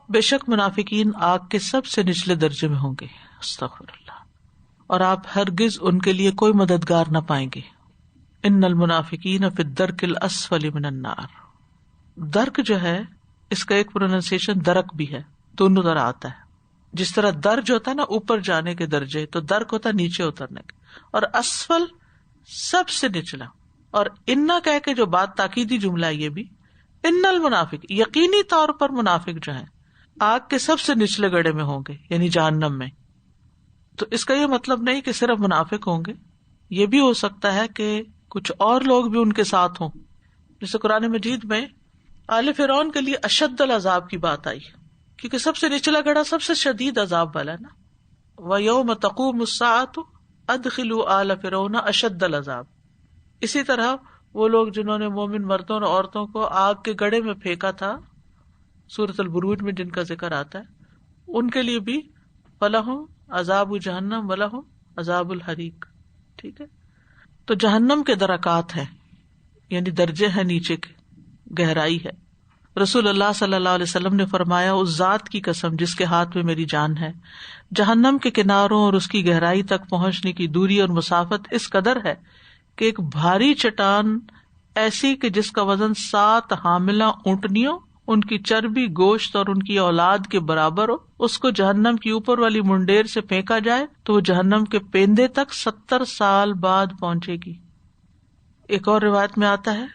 بے شک منافقین آگ کے سب سے نچلے درجے میں ہوں گے، استغفر اللہ، اور آپ ہرگز ان کے لیے کوئی مددگار نہ پائیں گے. ان المنافقین فی الدرک الاسفل من النار. درک جو ہے اس کا ایک پروننسیشن درک بھی ہے، دونوں طرح آتا ہے. جس طرح درج ہوتا ہے نا اوپر جانے کے درجے، تو درک ہوتا ہے نیچے اترنے کے، اور اسفل سب سے نچلا. اور انا کہہ کے جو بات تاکیدی جملہ یہ بھی، ان المنافق، یقینی طور پر منافق جو ہیں آگ کے سب سے نچلے گڑھے میں ہوں گے، یعنی جہنم میں. تو اس کا یہ مطلب نہیں کہ صرف منافق ہوں گے، یہ بھی ہو سکتا ہے کہ کچھ اور لوگ بھی ان کے ساتھ ہوں. جیسے قرآن مجید میں آل فرعون کے لیے اشد العذاب کی بات آئی، کیونکہ سب سے نچلا گڑھا سب سے شدید عذاب والا ہے نا. وَيَوْمَ تَقُومُ السَّاعَةُ أَدْخِلُوا آلَ فِرْعَوْنَ أَشَدَّ الْعَذَابِ. اسی طرح وہ لوگ جنہوں نے مومن مردوں اور عورتوں کو آگ کے گڑھے میں پھینکا تھا، سورۃ البروج میں جن کا ذکر آتا ہے، ان کے لیے بھی فَلَهُمْ عَذَابُ جَهَنَّمَ وَلَهُمْ عَذَابُ الْحَرِيقِ. ٹھیک ہے، تو جہنم کے درکات ہیں، یعنی درجے ہیں، نیچے کے گہرائی ہے. رسول اللہ صلی اللہ علیہ وسلم نے فرمایا، اس ذات کی قسم جس کے ہاتھ میں میری جان ہے، جہنم کے کناروں اور اس کی گہرائی تک پہنچنے کی دوری اور مسافت اس قدر ہے کہ ایک بھاری چٹان ایسی کہ جس کا وزن 7 حاملہ اونٹنیوں، ان کی چربی، گوشت اور ان کی اولاد کے برابر ہو، اس کو جہنم کی اوپر والی منڈیر سے پھینکا جائے تو وہ جہنم کے پیندے تک 70 سال بعد پہنچے گی. ایک اور روایت میں آتا ہے،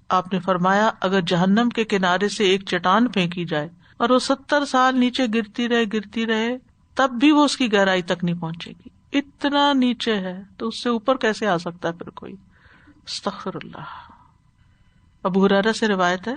آپ نے فرمایا اگر جہنم کے کنارے سے ایک چٹان پھینکی جائے اور وہ 70 سال نیچے گرتی رہے تب بھی وہ اس کی گہرائی تک نہیں پہنچے گی. اتنا نیچے ہے تو اس سے اوپر کیسے آ سکتا ہے پھر کوئی؟ استغفر اللہ. ابو ہریرہ سے روایت ہے،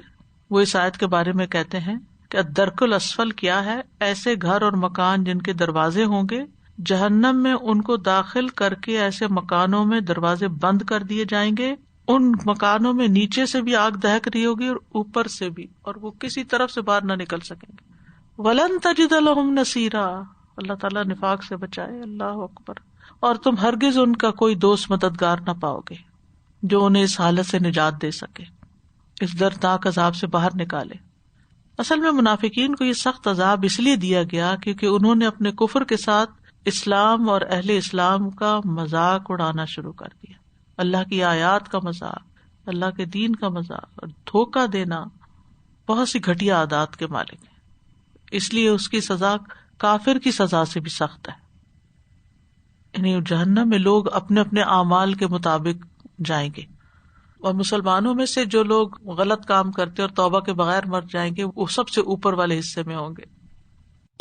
وہ اس آیت کے بارے میں کہتے ہیں کہ الدرک الاسفل کیا ہے؟ ایسے گھر اور مکان جن کے دروازے ہوں گے، جہنم میں ان کو داخل کر کے ایسے مکانوں میں دروازے بند کر دیے جائیں گے، ان مکانوں میں نیچے سے بھی آگ دہک رہی ہوگی اور اوپر سے بھی، اور وہ کسی طرف سے باہر نہ نکل سکیں گے. وَلَن تَجِدَ لَهُمْ نَصِيرًا. اللہ تعالیٰ نفاق سے بچائے. اللہ اکبر. اور تم ہرگز ان کا کوئی دوست مددگار نہ پاؤ گے جو انہیں اس حالت سے نجات دے سکے، اس دردناک عذاب سے باہر نکالے. اصل میں منافقین کو یہ سخت عذاب اس لیے دیا گیا کیونکہ انہوں نے اپنے کفر کے ساتھ اسلام اور اہل اسلام کا مذاق اڑانا شروع کر دیا. اللہ کی آیات کا مذاق، اللہ کے دین کا مذاق اور دھوکہ دینا. بہت سی گھٹیا عادات کے مالک ہیں، اس لیے اس کی سزا کافر کی سزا سے بھی سخت ہے. یعنی جہنم میں لوگ اپنے اپنے اعمال کے مطابق جائیں گے، اور مسلمانوں میں سے جو لوگ غلط کام کرتے اور توبہ کے بغیر مر جائیں گے وہ سب سے اوپر والے حصے میں ہوں گے.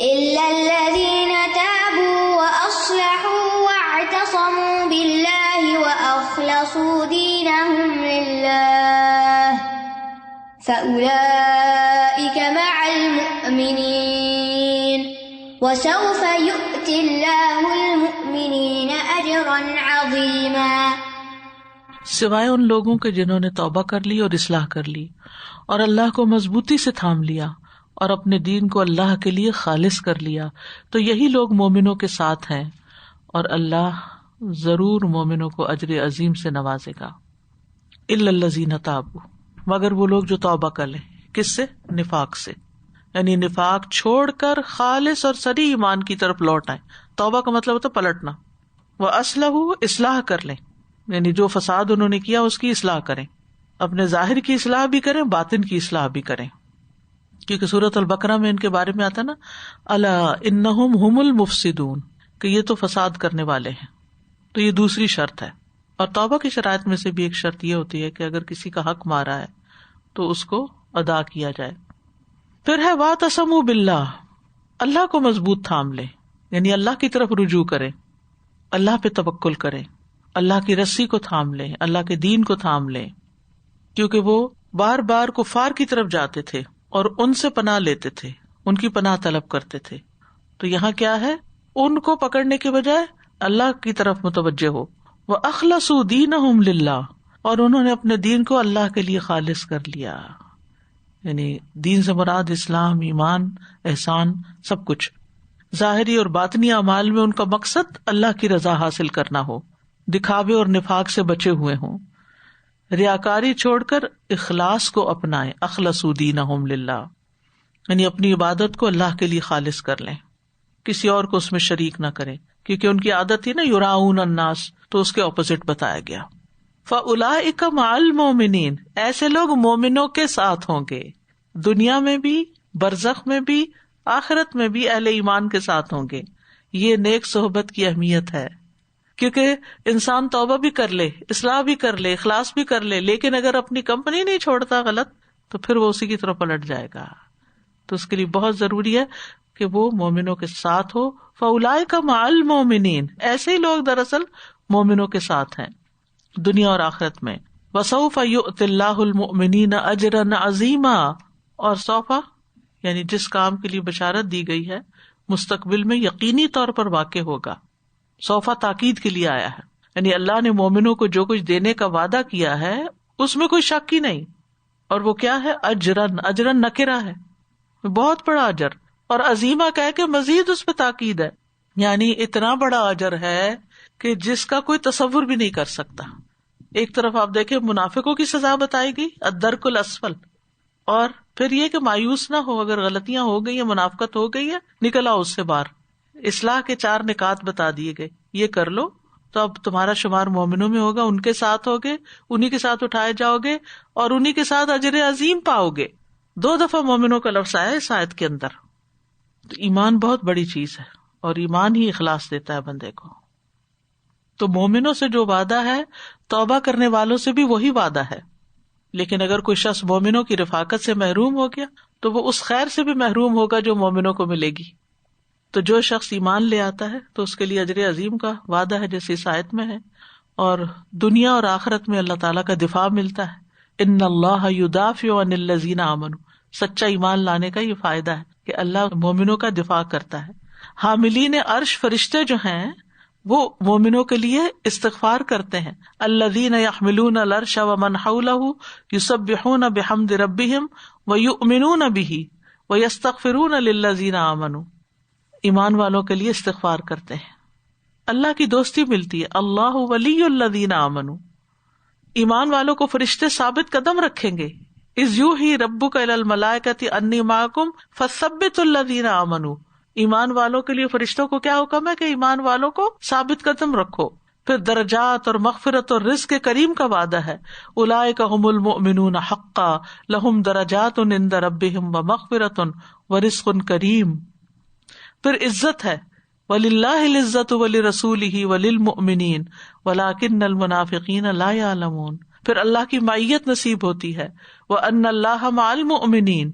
إِلَّا الَّذِينَ تَابُوا وَأَصْلَحُوا وَاعْتَصَمُوا بِاللَّهِ وَأَخْلَصُوا دِينَهُمْ لِلَّهِ فَأُولَئِكَ مَعَ الْمُؤْمِنِينَ وَسَوْفَ يُؤْتِ اللَّهُ الْمُؤْمِنِينَ أَجْرًا عَظِيمًا. سوائے ان لوگوں کے جنہوں نے توبہ کر لی اور اصلاح کر لی اور اللہ کو مضبوطی سے تھام لیا اور اپنے دین کو اللہ کے لیے خالص کر لیا، تو یہی لوگ مومنوں کے ساتھ ہیں اور اللہ ضرور مومنوں کو اجر عظیم سے نوازے گا. الا الذین تابوا، مگر وہ لوگ جو توبہ کر لیں. کس سے؟ نفاق سے. یعنی نفاق چھوڑ کر خالص اور صریح ایمان کی طرف لوٹ آئیں. توبہ کا مطلب ہوتا ہے پلٹنا. وَأَصْلَحُوا، اصلاح کر لیں، یعنی جو فساد انہوں نے کیا اس کی اصلاح کریں، اپنے ظاہر کی اصلاح بھی کریں، باطن کی اصلاح بھی کریں. کیونکہ سورۃ البقرہ میں ان کے بارے میں آتا نا، الا انہم ھم المفسدون، کہ یہ تو فساد کرنے والے ہیں. تو یہ دوسری شرط ہے. اور توبہ کی شرائط میں سے بھی ایک شرط یہ ہوتی ہے کہ اگر کسی کا حق مارا ہے تو اس کو ادا کیا جائے. پھر ہے واعتصموا باللہ، اللہ کو مضبوط تھام لیں، یعنی اللہ کی طرف رجوع کریں، اللہ پہ توکل کریں، اللہ کی رسی کو تھام لیں، اللہ کے دین کو تھام لیں. کیونکہ وہ بار بار کفار کی طرف جاتے تھے اور ان سے پناہ لیتے تھے، ان کی پناہ طلب کرتے تھے. تو یہاں کیا ہے؟ ان کو پکڑنے کے بجائے اللہ کی طرف متوجہ ہو. وَأَخْلَصُوا دِينَهُمْ لِلَّهِ، اور انہوں نے اپنے دین کو اللہ کے لیے خالص کر لیا. یعنی دین سے مراد اسلام، ایمان، احسان، سب کچھ. ظاہری اور باطنی اعمال میں ان کا مقصد اللہ کی رضا حاصل کرنا ہو، دکھاوے اور نفاق سے بچے ہوئے ہوں، ریاکاری چھوڑ کر اخلاص کو اپنائیں. اخلصوا دینہم للہ، یعنی اپنی عبادت کو اللہ کے لیے خالص کر لیں، کسی اور کو اس میں شریک نہ کریں. کیونکہ ان کی عادت تھی نا یراؤن الناس، تو اس کے اپوزٹ بتایا گیا. فاولئک مع المؤمنین، ایسے لوگ مومنوں کے ساتھ ہوں گے، دنیا میں بھی، برزخ میں بھی، آخرت میں بھی اہل ایمان کے ساتھ ہوں گے. یہ نیک صحبت کی اہمیت ہے. کیونکہ انسان توبہ بھی کر لے، اصلاح بھی کر لے، اخلاص بھی کر لے، لیکن اگر اپنی کمپنی نہیں چھوڑتا غلط، تو پھر وہ اسی کی طرف پلٹ جائے گا. تو اس کے لیے بہت ضروری ہے کہ وہ مومنوں کے ساتھ ہو. فَأُولَٰئِکَ مَعَ الْمُؤْمِنِينَ، ایسے ہی لوگ دراصل مومنوں کے ساتھ ہیں دنیا اور آخرت میں. وَسَوْفَ يُؤْتِ اللَّهُ الْمُؤْمِنِينَ أَجْرًا عَظِيمًا، اور سوف یعنی جس کام کے لیے بشارت دی گئی ہے مستقبل میں یقینی طور پر واقع ہوگا. سوف تاکید کے لیے آیا ہے، یعنی اللہ نے مومنوں کو جو کچھ دینے کا وعدہ کیا ہے اس میں کوئی شک ہی نہیں. اور وہ کیا ہے؟ اجرن. اجرن نکرہ ہے، بہت بڑا اجر. اور عظیمہ کہہ کے مزید اس پہ تاکید ہے، یعنی اتنا بڑا اجر ہے کہ جس کا کوئی تصور بھی نہیں کر سکتا. ایک طرف آپ دیکھیں منافقوں کی سزا بتائی گئی، الدرک الاسفل، اور پھر یہ کہ مایوس نہ ہو، اگر غلطیاں ہو گئی ہیں، منافقت ہو گئی ہے، نکل آؤ اس سے باہر. اصلاح کے 4 نکات بتا دیے گئے، یہ کر لو تو اب تمہارا شمار مومنوں میں ہوگا، ان کے ساتھ ہوگے، انہی کے ساتھ اٹھائے جاؤ گے اور انہی کے ساتھ اجر عظیم پاؤ گے. 2 دفعہ مومنوں کا لفظ آیا اس آیت کے اندر. تو ایمان بہت بڑی چیز ہے اور ایمان ہی اخلاص دیتا ہے بندے کو. تو مومنوں سے جو وعدہ ہے توبہ کرنے والوں سے بھی وہی وعدہ ہے. لیکن اگر کوئی شخص مومنوں کی رفاقت سے محروم ہو گیا تو وہ اس خیر سے بھی محروم ہوگا جو مومنوں کو ملے گی. تو جو شخص ایمان لے آتا ہے تو اس کے لیے اجر عظیم کا وعدہ ہے جیسے اس آیت میں ہے، اور دنیا اور آخرت میں اللہ تعالیٰ کا دفاع ملتا ہے. ان اللہ یدافع عن الذین آمنوا، سچا ایمان لانے کا یہ فائدہ ہے کہ اللہ مومنوں کا دفاع کرتا ہے. حاملین عرش فرشتے جو ہیں وہ مومنوں کے لیے استغفار کرتے ہیں. الذین یحملون العرش ومن حولہ یسبحون بحمد ربہم ویؤمنون بہ ویستغفرون للذین آمنوا، ایمان والوں کے لیے استغفار کرتے ہیں. اللہ کی دوستی ملتی ہے. اللہ ولی الذین آمنوا، ایمان والوں کو فرشتے ثابت قدم رکھیں گے. اذ یوحی ربک الی الملائکۃ انی معکم فثبتوا الذین آمنوا، ایمان والوں کے لیے فرشتوں کو کیا حکم ہے کہ ایمان والوں کو ثابت قدم رکھو. پھر درجات اور مغفرت اور رزق کریم کا وعدہ ہے. اولئک هم المؤمنون حقا لهم درجات عند ربهم ومغفرت ورزق کریم. پھر عزت ہے، وَلِلَّهِ الْعِزَّةُ وَلِرَسُولِهِ وَلِلْمُؤْمِنِينَ وَلَكِنَّ الْمُنَافِقِينَ لَا يَعْلَمُونَ. پھر اللہ کی معیت نصیب ہوتی ہے، وَأَنَّ اللَّهَ مَعَ الْمُؤْمِنِينَ،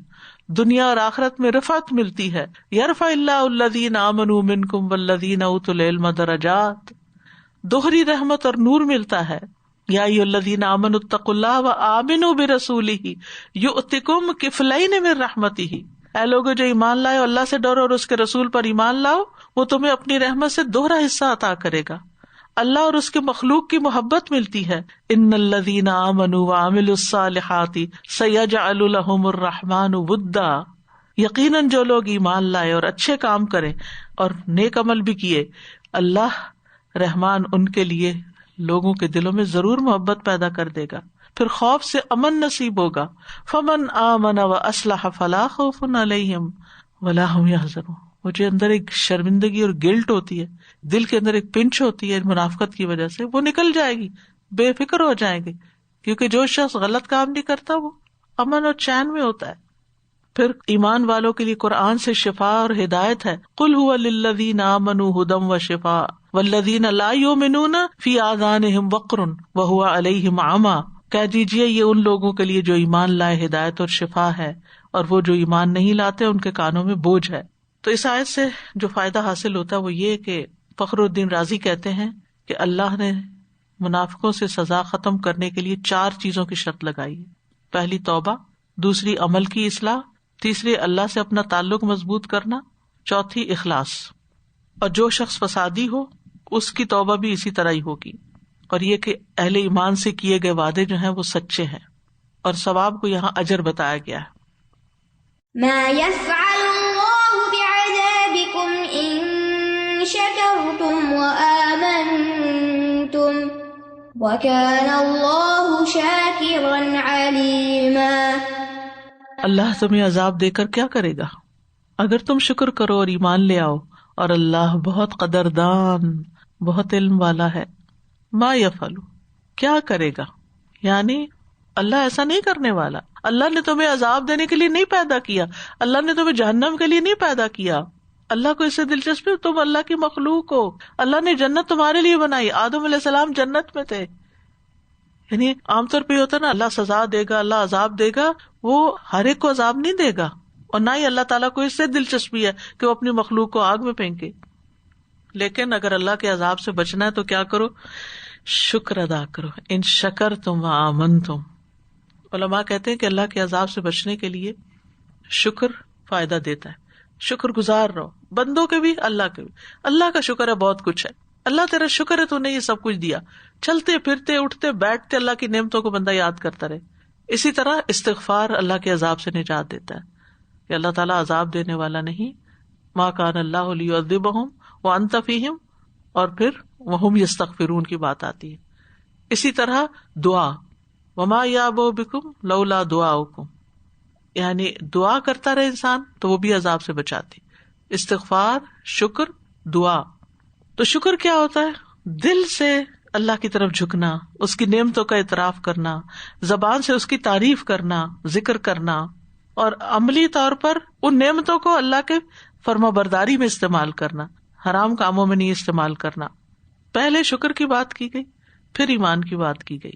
دنیا اور آخرت میں رفعت ملتی ہے. يَرْفَعِ اللَّهُ الَّذِينَ آمَنُوا مِنكُمْ وَالَّذِينَ أُوتُوا الْعِلْمَ دَرَجَاتٍ، دوہری رحمت اور نور ملتا ہے. یا ایھا الذین آمنوا اتقوا اللہ وآمنوا برسولہ یؤتکم کفلین من رحمتہ، اے لوگو جو ایمان لائے اللہ سے ڈرو اور اس کے رسول پر ایمان لاؤ، وہ تمہیں اپنی رحمت سے دوہرا حصہ عطا کرے گا. اللہ اور اس کے مخلوق کی محبت ملتی ہے. ان الذین آمنوا وعملوا الصالحات سیجعل لهم الرحمن ودا، یقیناً جو لوگ ایمان لائے اور اچھے کام کریں اور نیک عمل بھی کیے، اللہ رحمان ان کے لیے لوگوں کے دلوں میں ضرور محبت پیدا کر دے گا. پھر خوف سے امن نصیب ہوگا. فمن آمن واصلح فلا خوف علیہم ولا هم یحزنون. وہ جو اندر ایک شرمندگی اور گلٹ ہوتی ہے، دل کے اندر ایک پنچ ہوتی ہے منافقت کی وجہ سے، وہ نکل جائے گی، بے فکر ہو جائیں گے، کیونکہ جو شخص غلط کام نہیں کرتا وہ امن اور چین میں ہوتا ہے. پھر ایمان والوں کے لیے قرآن سے شفا اور ہدایت ہے. قل هو للذین آمنوا ھدی وشفاء والذین لا یؤمنون فی آذانہم وقر وہو علیہم عمی، کہہ دیجیے یہ ان لوگوں کے لیے جو ایمان لائے ہدایت اور شفا ہے، اور وہ جو ایمان نہیں لاتے ان کے کانوں میں بوجھ ہے. تو اس آیت سے جو فائدہ حاصل ہوتا ہے وہ یہ کہ فخر الدین رازی کہتے ہیں کہ اللہ نے منافقوں سے سزا ختم کرنے کے لیے 4 چیزوں کی شرط لگائی ہے. پہلی توبہ، دوسری عمل کی اصلاح، تیسری اللہ سے اپنا تعلق مضبوط کرنا، چوتھی اخلاص. اور جو شخص فسادی ہو اس کی توبہ بھی اسی طرح ہی ہوگی. اور یہ کہ اہل ایمان سے کیے گئے وعدے جو ہیں وہ سچے ہیں، اور ثواب کو یہاں اجر بتایا گیا ہے. ما يفعل الله بعذابكم إن شكرتم وآمنتم وكان الله شاكرا عليما. اللہ تمہیں عذاب دے کر کیا کرے گا اگر تم شکر کرو اور ایمان لے آؤ، اور اللہ بہت قدردان، بہت علم والا ہے. ما یفعل، کیا کرے گا، یعنی اللہ ایسا نہیں کرنے والا. اللہ نے تمہیں عذاب دینے کے لیے نہیں پیدا کیا، اللہ نے تمہیں جہنم کے لیے نہیں پیدا کیا. اللہ کو اس سے دلچسپی؟ تم اللہ کی مخلوق ہو، اللہ نے جنت تمہارے لیے بنائی، آدم علیہ السلام جنت میں تھے. یعنی عام طور پہ ہوتا ہے نا اللہ سزا دے گا، اللہ عذاب دے گا، وہ ہر ایک کو عذاب نہیں دے گا، اور نہ ہی اللہ تعالیٰ کو اس سے دلچسپی ہے کہ وہ اپنی مخلوق کو آگ میں پھینکے. لیکن اگر اللہ کے عذاب سے بچنا ہے تو کیا کرو؟ شکر ادا کرو. ان شکر تم آمن تم. علماء کہتے ہیں کہ اللہ کے عذاب سے بچنے کے لیے شکر فائدہ دیتا ہے. شکر گزار رہو، بندوں کے بھی اللہ کے بھی. اللہ کا شکر ہے بہت کچھ ہے، اللہ تیرا شکر ہے تو نے یہ سب کچھ دیا. چلتے پھرتے اٹھتے بیٹھتے اللہ کی نعمتوں کو بندہ یاد کرتا رہے. اسی طرح استغفار اللہ کے عذاب سے نجات دیتا ہے کہ اللہ تعالیٰ عذاب دینے والا نہیں. ما کان اللہ لیعذبہم وانت فیہم، اور پھر وہم یستغفرون کی بات آتی ہے. اسی طرح دعا، وما یعبؤ بکم لولا دعاؤکم، یعنی دعا کرتا رہے انسان تو وہ بھی عذاب سے بچاتی. استغفار، شکر، دعا. تو شکر کیا ہوتا ہے؟ دل سے اللہ کی طرف جھکنا، اس کی نعمتوں کا اعتراف کرنا، زبان سے اس کی تعریف کرنا، ذکر کرنا، اور عملی طور پر ان نعمتوں کو اللہ کے فرما برداری میں استعمال کرنا، حرام کاموں میں نہیں استعمال کرنا. پہلے شکر کی بات کی گئی، پھر ایمان کی بات کی گئی،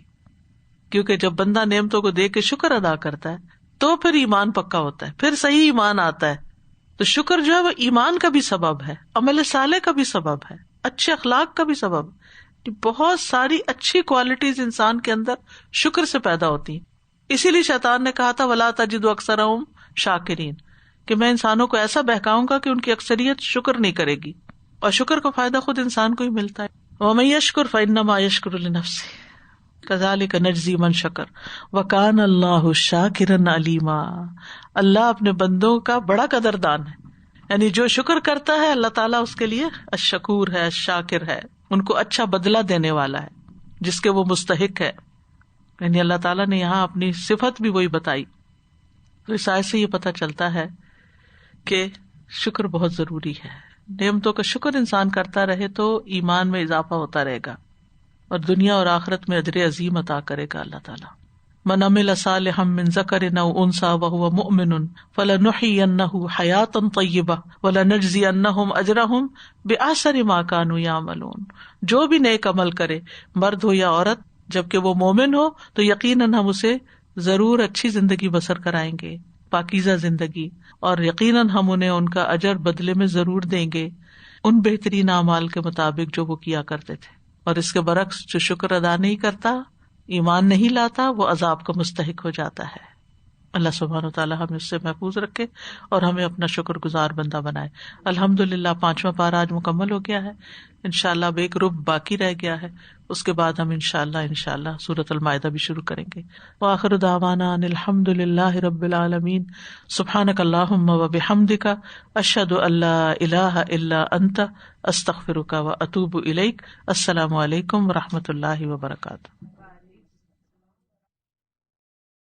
کیونکہ جب بندہ نعمتوں کو دیکھ کے شکر ادا کرتا ہے تو پھر ایمان پکا ہوتا ہے، پھر صحیح ایمان آتا ہے. تو شکر جو ہے وہ ایمان کا بھی سبب ہے، عمل صالح کا بھی سبب ہے، اچھے اخلاق کا بھی سبب. بہت ساری اچھی کوالٹیز انسان کے اندر شکر سے پیدا ہوتی ہیں. اسی لیے شیطان نے کہا تھا وَلَا تَجِدُ أَكْثَرَهُمْ شَاكِرِينَ، کہ میں انسانوں کو ایسا بہکاؤں گا کہ ان کی اکثریت شکر نہیں کرے گی، اور شکر کا فائدہ خود انسان کو ہی ملتا ہے. وَمَن يَشْكُرْ فَإِنَّمَا يَشْكُرُ لِنَفْسِهِ كَذَلِكَ نَجْزِي مَن شَكَرَ وَكَانَ اللَّهُ شَاكِرًا عَلِيمًا. اللہ اپنے بندوں کا بڑا قدردان ہے، یعنی جو شکر کرتا ہے اللہ تعالیٰ اس کے لیے الشکور ہے، الشاکر ہے، ان کو اچھا بدلہ دینے والا ہے جس کے وہ مستحق ہے. یعنی اللہ تعالیٰ نے یہاں اپنی صفت بھی وہی بتائی. تو اس آیت سے یہ پتہ چلتا ہے کہ شکر بہت ضروری ہے. نعمتوں کا شکر انسان کرتا رہے تو ایمان میں اضافہ ہوتا رہے گا اور دنیا اور آخرت میں اجر عظیم عطا کرے گا اللہ تعالیٰ. من عمل صالحا من ذکر او انثی وهو مؤمن فلنحيينه حیاتا طیبہ ولنجزینہم اجرہم باحسن ما كانوا يعملون. جو بھی نیک عمل کرے، مرد ہو یا عورت، جبکہ وہ مومن ہو تو یقیناً ہم اسے ضرور اچھی زندگی بسر کرائیں گے، پاکیزہ زندگی، اور یقیناً ہم انہیں ان کا اجر بدلے میں ضرور دیں گے ان بہترین اعمال کے مطابق جو وہ کیا کرتے تھے. اور اس کے برعکس جو شکر ادا نہیں کرتا، ایمان نہیں لاتا، وہ عذاب کا مستحق ہو جاتا ہے. اللہ سبحانہ وتعالیٰ ہمیں اس سے محفوظ رکھے اور ہمیں اپنا شکر گزار بندہ بنائے. الحمدللہ 5واں پارہ آج مکمل ہو گیا ہے. انشاءاللہ اب ایک ربع باقی رہ گیا ہے، اس کے بعد ہم انشاءاللہ سورۃ المائدہ بھی شروع کریں گے. وآخر دعوانا ان الحمدللہ رب العالمین. سبحانک اللہم وبحمدک، اشہد ان لا الہ الا انت، استغفرک واتوب الیک. السلام علیکم ورحمۃ اللہ وبرکاتہ.